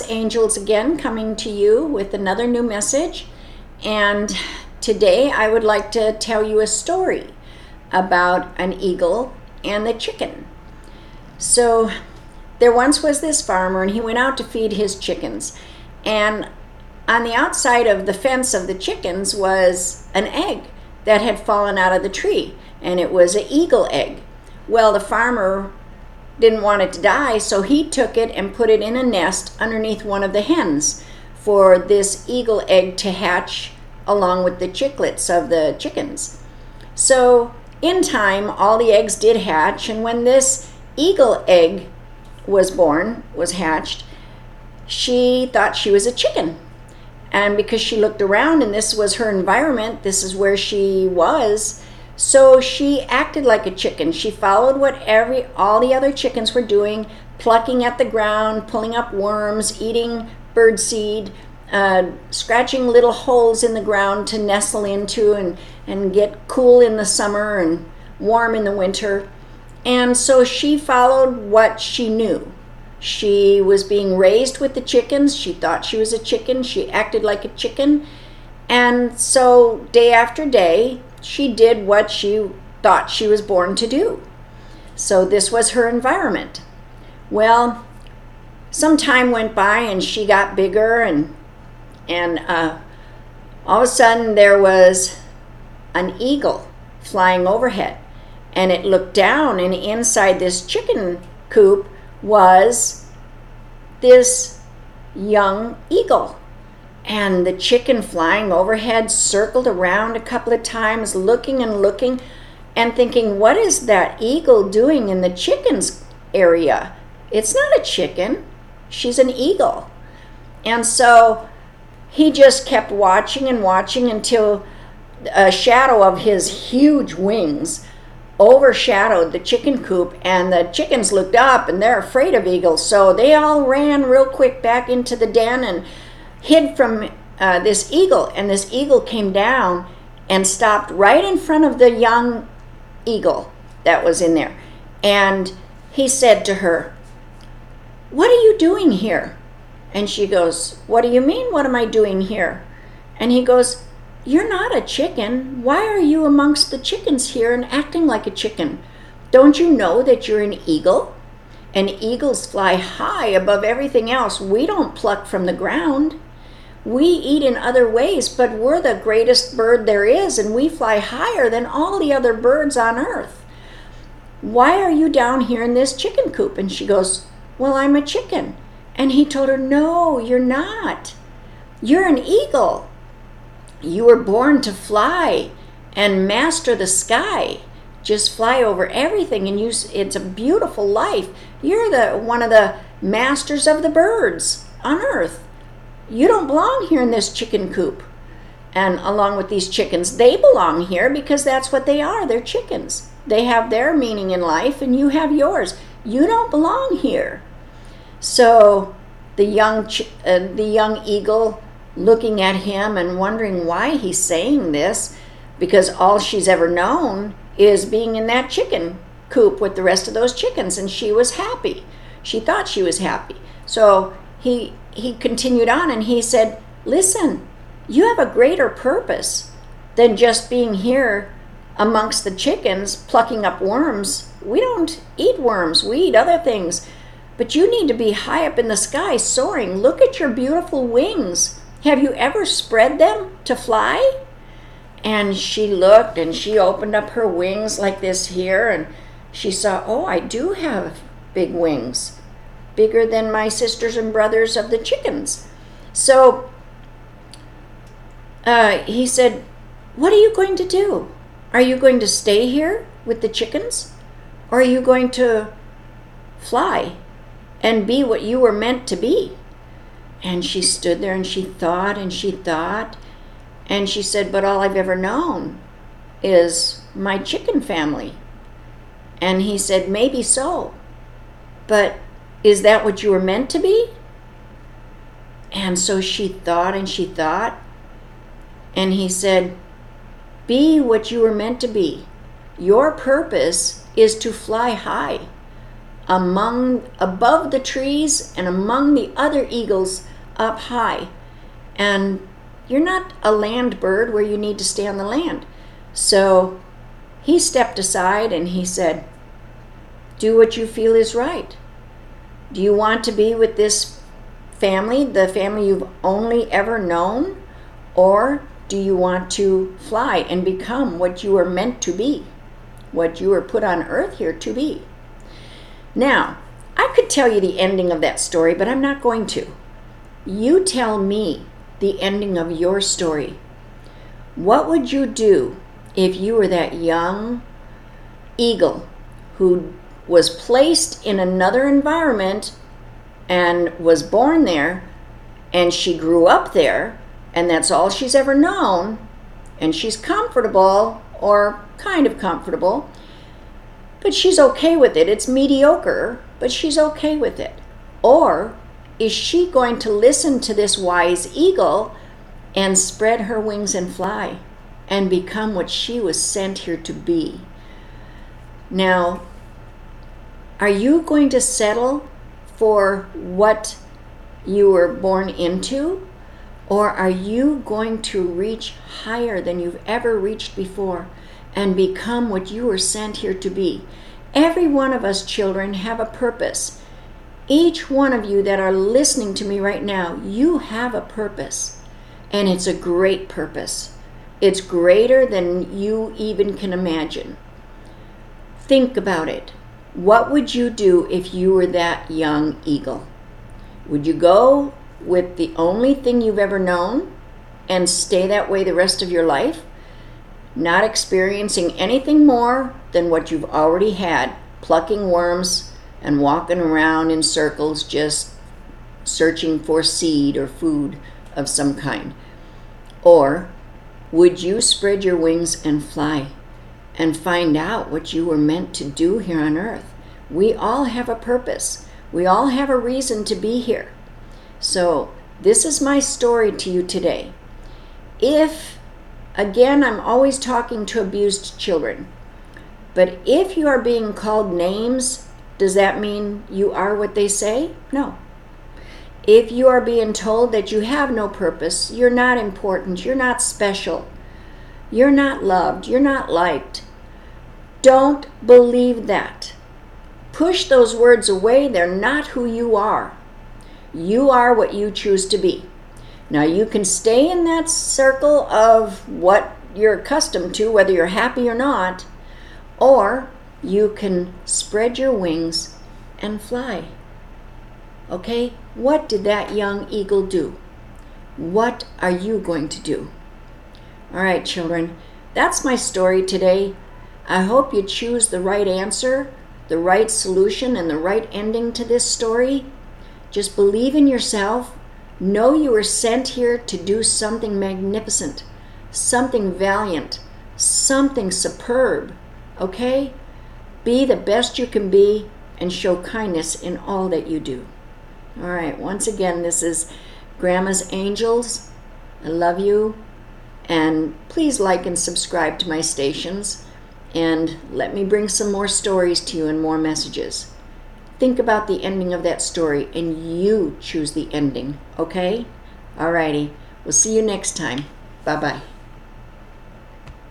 Angels again, coming to you with another new message. And today I would like to tell you a story about an eagle and the chicken. So there once was this farmer, and he went out to feed his chickens. And on the outside of the fence of the chickens was an egg that had fallen out of the tree, and it was an eagle egg. Well, the farmer didn't want it to die, so he took it and put it in a nest underneath one of the hens for this eagle egg to hatch along with the chicklets of the chickens. So in time, all the eggs did hatch, and when this eagle egg was hatched, she thought she was a chicken. And because she looked around and this was her environment, this is where she was, so she acted like a chicken. She followed what all the other chickens were doing, plucking at the ground, pulling up worms, eating birdseed, scratching little holes in the ground to nestle into and get cool in the summer and warm in the winter. And so she followed what she knew. She was being raised with the chickens. She thought she was a chicken. She acted like a chicken. And so day after day, she did what she thought she was born to do. So this was her environment. Well, some time went by and she got bigger, and all of a sudden there was an eagle flying overhead, and it looked down, and inside this chicken coop was this young eagle. And the chicken flying overhead circled around a couple of times, looking and thinking, what is that eagle doing in the chicken's area? It's not a chicken, she's an eagle. And so he just kept watching until a shadow of his huge wings overshadowed the chicken coop, and the chickens looked up and they're afraid of eagles, so they all ran real quick back into the den and hid from this eagle. And this eagle came down and stopped right in front of the young eagle that was in there. And he said to her, "What are you doing here?" And she goes, "What do you mean, what am I doing here?" And he goes, "You're not a chicken. Why are you amongst the chickens here and acting like a chicken? Don't you know that you're an eagle? And eagles fly high above everything else. We don't pluck from the ground. We eat in other ways, but we're the greatest bird there is, and we fly higher than all the other birds on earth. Why are you down here in this chicken coop?" And she goes, "Well, I'm a chicken." And he told her, "No, you're not. You're an eagle. You were born to fly and master the sky. Just fly over everything, and it's a beautiful life. You're one of the masters of the birds on earth. You don't belong here in this chicken coop." And along with these chickens, they belong here because that's what they are. They're chickens. They have their meaning in life, and you have yours. You don't belong here. So the young eagle, looking at him and wondering why he's saying this, because all she's ever known is being in that chicken coop with the rest of those chickens, and she was happy. She thought she was happy. So he continued on, and he said, "Listen, you have a greater purpose than just being here amongst the chickens plucking up worms. We don't eat worms, we eat other things. But you need to be high up in the sky, soaring. Look at your beautiful wings. Have you ever spread them to fly?" And she looked, and she opened up her wings like this here, and she saw, "Oh, I do have big wings, bigger than my sisters and brothers of the chickens." So he said, "What are you going to do? Are you going to stay here with the chickens? Or are you going to fly and be what you were meant to be?" And she stood there and she thought, and she said, "But all I've ever known is my chicken family." And he said, "Maybe so, but is that what you were meant to be?" And so she thought, and he said, "Be what you were meant to be. Your purpose is to fly high above the trees and among the other eagles up high. And you're not a land bird where you need to stay on the land. So he stepped aside and he said, do what you feel is right. Do you want to be with this family, the family you've only ever known? Or do you want to fly and become what you were meant to be, what you were put on earth here to be? Now, I could tell you the ending of that story, but I'm not going to. You tell me the ending of your story. What would you do if you were that young eagle who was placed in another environment and was born there, and she grew up there, and that's all she's ever known, and she's comfortable, or kind of comfortable, but she's okay with it. It's mediocre, but she's okay with it. Or is she going to listen to this wise eagle and spread her wings and fly and become what she was sent here to be? Now, are you going to settle for what you were born into? Or are you going to reach higher than you've ever reached before and become what you were sent here to be? Every one of us children have a purpose. Each one of you that are listening to me right now, you have a purpose. And it's a great purpose. It's greater than you even can imagine. Think about it. What would you do if you were that young eagle? Would you go with the only thing you've ever known and stay that way the rest of your life, not experiencing anything more than what you've already had, plucking worms and walking around in circles just searching for seed or food of some kind? Or would you spread your wings and fly and find out what you were meant to do here on earth? We all have a purpose. We all have a reason to be here. So this is my story to you today. If, again, I'm always talking to abused children, but if you are being called names, does that mean you are what they say? No. If you are being told that you have no purpose, you're not important, you're not special, you're not loved, you're not liked, don't believe that. Push those words away. They're not who you are. You are what you choose to be. Now, you can stay in that circle of what you're accustomed to, whether you're happy or not, or you can spread your wings and fly. Okay? What did that young eagle do? What are you going to do? All right, children, that's my story today. I hope you choose the right answer, the right solution, and the right ending to this story. Just believe in yourself. Know you were sent here to do something magnificent, something valiant, something superb. Okay? Be the best you can be and show kindness in all that you do. All right, once again, this is Grandma's Angels. I love you. And please like and subscribe to my stations. And let me bring some more stories to you and more messages. Think about the ending of that story and you choose the ending, okay? Alrighty, we'll see you next time. Bye-bye.